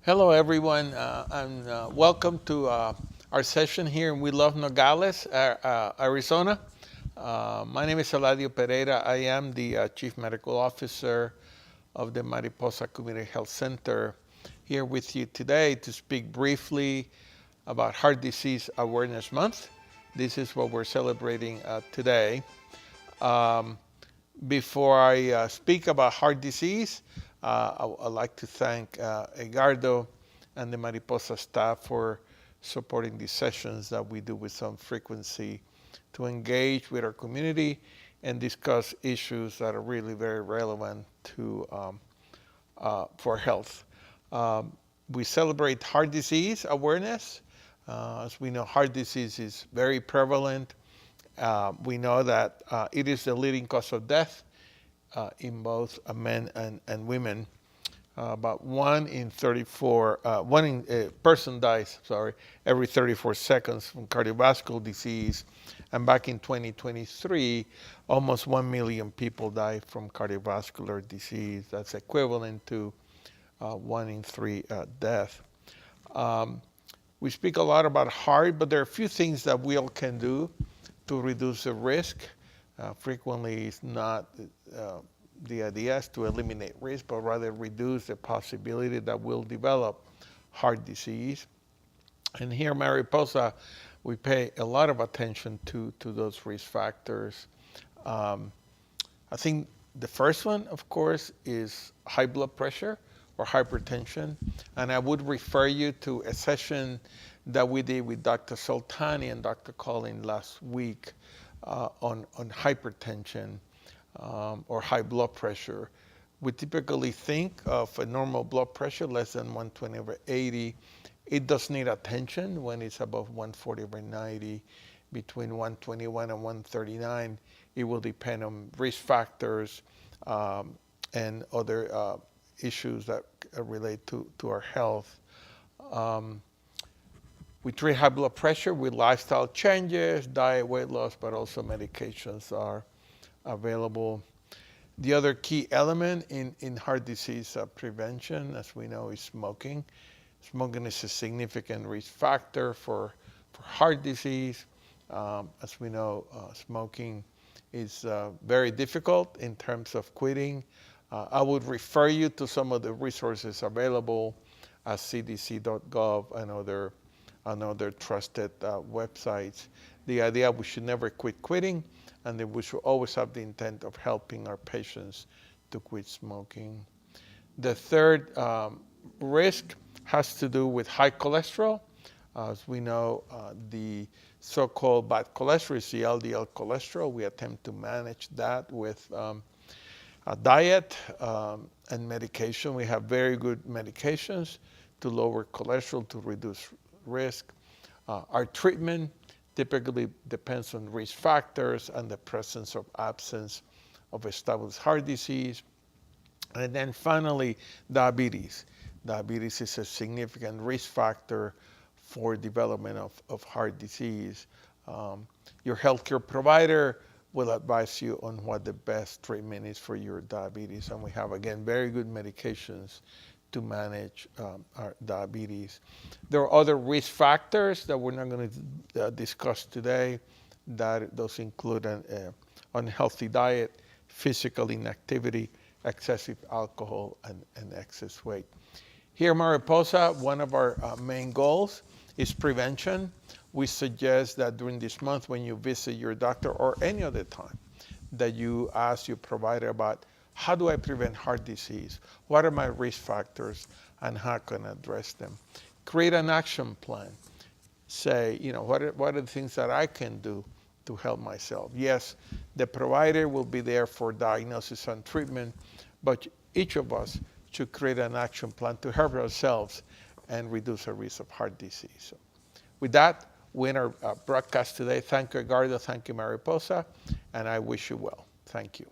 Hello, everyone, and welcome to our session here in We Love Nogales, Arizona. My name is Eladio Pereira. I am the Chief Medical Officer of the Mariposa Community Health Center, here with you today to speak briefly about Heart Disease Awareness Month. This is what we're celebrating today. Um, Before I speak about heart disease, I'd like to thank Edgardo and the Mariposa staff for supporting these sessions that we do with some frequency to engage with our community and discuss issues that are really very relevant for health. We celebrate heart disease awareness. As we know, heart disease is very prevalent. We know that it is the leading cause of death in both men and women. About one in 34, person dies, every 34 seconds from cardiovascular disease. And back in 2023, almost 1 million people died from cardiovascular disease. That's equivalent to 1 in 3 death. We speak a lot about heart, but there are a few things that we all can do to reduce the risk. Frequently, it's not the idea is to eliminate risk, but rather reduce the possibility that we'll develop heart disease. And here in Mariposa, we pay a lot of attention to those risk factors. I think the first one, of course, is high blood pressure or hypertension. And I would refer you to a session that we did with Dr. Soltani and Dr. Collin last week on hypertension or high blood pressure. We typically think of a normal blood pressure less than 120/80. It does need attention when it's above 140/90. Between 121 and 139, it will depend on risk factors and other issues that relate to our health. We treat high blood pressure with lifestyle changes, diet, weight loss, but also medications are available. The other key element in heart disease prevention, as we know, is smoking. Smoking is a significant risk factor for heart disease. As we know, smoking is very difficult in terms of quitting. I would refer you to some of the resources available at cdc.gov and other trusted websites. The idea we should never quit quitting, and that we should always have the intent of helping our patients to quit smoking. The third risk has to do with high cholesterol. As we know, the so-called bad cholesterol is the LDL cholesterol. We attempt to manage that with a diet and medication. We have very good medications to lower cholesterol, to reduce risk. Our treatment typically depends on risk factors and the presence or absence of established heart disease. And then finally, diabetes. Diabetes is a significant risk factor for development of heart disease. Your healthcare provider will advise you on what the best treatment is for your diabetes. And we have, again, very good medications to manage our diabetes. There are other risk factors that we're not going to discuss today. Those include an unhealthy diet, physical inactivity, excessive alcohol, and excess weight. Here in Mariposa, one of our main goals is prevention. We suggest that during this month, when you visit your doctor or any other time, that you ask your provider about, how do I prevent heart disease? What are my risk factors, and how can I address them? Create an action plan. Say, what are the things that I can do to help myself? Yes, the provider will be there for diagnosis and treatment, but each of us should create an action plan to help ourselves and reduce the risk of heart disease. So with that, we end our broadcast today. Thank you, Edgardo. Thank you, Mariposa, and I wish you well. Thank you.